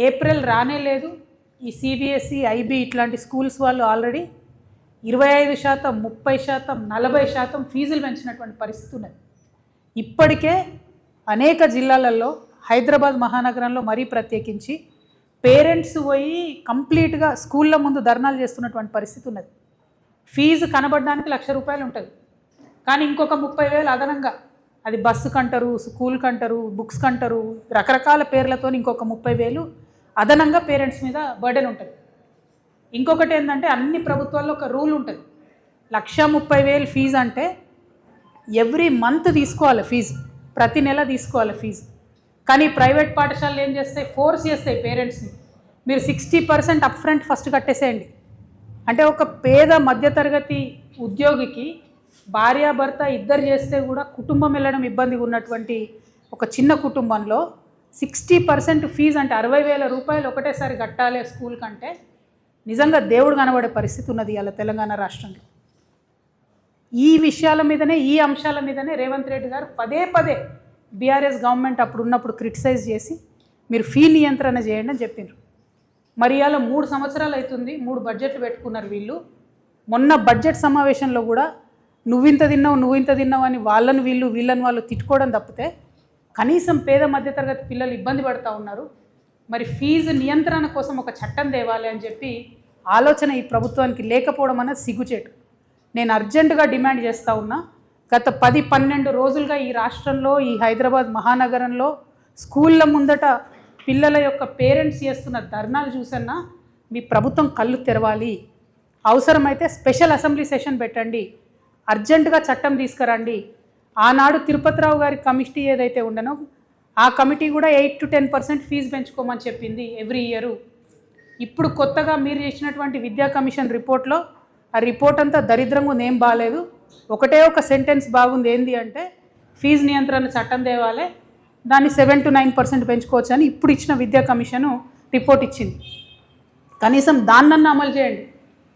April రానే లేదు. ఈ సిబిఎస్ఈ ఐబీ ఇట్లాంటి స్కూల్స్ వాళ్ళు ఆల్రెడీ 25%, 30%, 40% ఫీజులు పెంచినటువంటి పరిస్థితి ఉన్నది. ఇప్పటికే అనేక జిల్లాలలో, హైదరాబాద్ మహానగరంలో మరీ ప్రత్యేకించి పేరెంట్స్ పోయి కంప్లీట్గా స్కూళ్ళ ముందు ధర్నాలు చేస్తున్నటువంటి పరిస్థితి ఉన్నది. ఫీజు కనబడడానికి ₹1,00,000 ఉంటుంది, కానీ ఇంకొక 30,000 అదనంగా, అది బస్సు కంటారు, స్కూల్ కంటారు, బుక్స్ కంటారు, రకరకాల పేర్లతో ఇంకొక 30,000 అదనంగా పేరెంట్స్ మీద బర్డెన్ ఉంటుంది. ఇంకొకటి ఏంటంటే అన్ని ప్రభుత్వాల్లో ఒక రూల్ ఉంటుంది, 1,30,000 ఫీజు అంటే ఎవ్రీ మంత్ తీసుకోవాలి ఫీజు, ప్రతి నెల తీసుకోవాలి ఫీజు. కానీ ప్రైవేట్ పాఠశాలలు ఏం చేస్తాయి, ఫోర్స్ చేస్తాయి పేరెంట్స్ని, మీరు 60% అప్ఫ్రంట్ ఫస్ట్ కట్టేసేయండి. అంటే ఒక పేద మధ్యతరగతి ఉద్యోగికి భార్యాభర్త ఇద్దరు చేస్తే కూడా కుటుంబం వెళ్ళడం ఇబ్బందిగా ఉన్నటువంటి ఒక చిన్న కుటుంబంలో 60% ఫీజు అంటే ₹60,000 ఒకటేసారి కట్టాలి స్కూల్ కంటే నిజంగా దేవుడు కనబడే పరిస్థితి ఉన్నది ఇవాళ తెలంగాణ రాష్ట్రంలో. ఈ విషయాల మీదనే, ఈ అంశాల మీదనే రేవంత్ రెడ్డి గారు పదే పదే బీఆర్ఎస్ గవర్నమెంట్ అప్పుడు ఉన్నప్పుడు క్రిటిసైజ్ చేసి మీరు ఫీ నియంత్రణ చేయండి అని చెప్పిండ్రు. మరి ఇవాళ 3 సంవత్సరాలు అవుతుంది, 3 బడ్జెట్లు పెట్టుకున్నారు వీళ్ళు. మొన్న బడ్జెట్ సమావేశంలో కూడా నువ్వింత తిన్నావు అని వాళ్ళని వీళ్ళని వాళ్ళు తిట్టుకోవడం తప్పితే కనీసం పేద మధ్యతరగతి పిల్లలు ఇబ్బంది పడుతూ ఉన్నారు. మరి ఫీజు నియంత్రణ కోసం ఒక చట్టం తేవాలి అని చెప్పి ఆలోచన ఈ ప్రభుత్వానికి లేకపోవడం అనేది సిగ్గుచేటు. నేను అర్జెంటుగా డిమాండ్ చేస్తూ ఉన్నా, గత 10-12 రోజులుగా ఈ రాష్ట్రంలో, ఈ హైదరాబాద్ మహానగరంలో స్కూళ్ళ ముందట పిల్లల యొక్క పేరెంట్స్ చేస్తున్న ధర్నాలు చూసన్నా మీ ప్రభుత్వం కళ్ళు తెరవాలి. అవసరమైతే స్పెషల్ అసెంబ్లీ సెషన్ పెట్టండి, అర్జెంటుగా చట్టం తీసుకురండి. ఆనాడు తిరుపతిరావు గారి కమిటీ ఏదైతే ఉండనో ఆ కమిటీ కూడా 8 to 10% ఫీజు పెంచుకోమని చెప్పింది ఎవ్రీ ఇయరు. ఇప్పుడు కొత్తగా మీరు చేసినటువంటి విద్యా కమిషన్ రిపోర్ట్లో ఆ రిపోర్ట్ అంతా దరిద్రంగా ఉంది, ఏం బాగాలేదు. ఒకటే ఒక సెంటెన్స్ బాగుంది, ఏంది అంటే ఫీజు నియంత్రణ చట్టం తేవాలి, దాన్ని 7 to 9% పెంచుకోవచ్చు అని ఇప్పుడు ఇచ్చిన విద్యా కమిషను రిపోర్ట్ ఇచ్చింది. కనీసం దాన్నన్నా అమలు చేయండి.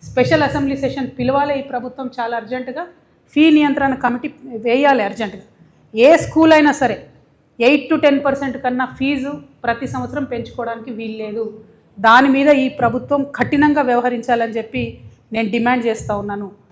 స్పెషల్ అసెంబ్లీ సెషన్ పిలవాలి ఈ ప్రభుత్వం చాలా అర్జెంటుగా, ఫీ నియంత్రణ కమిటీ వేయాలి అర్జెంటుగా. ఏ స్కూల్ అయినా సరే 8 to 10% కన్నా ఫీజు ప్రతి సంవత్సరం పెంచుకోవడానికి వీల్లేదు. దాని మీద ఈ ప్రభుత్వం కఠినంగా వ్యవహరించాలని చెప్పి నేను డిమాండ్ చేస్తూ ఉన్నాను.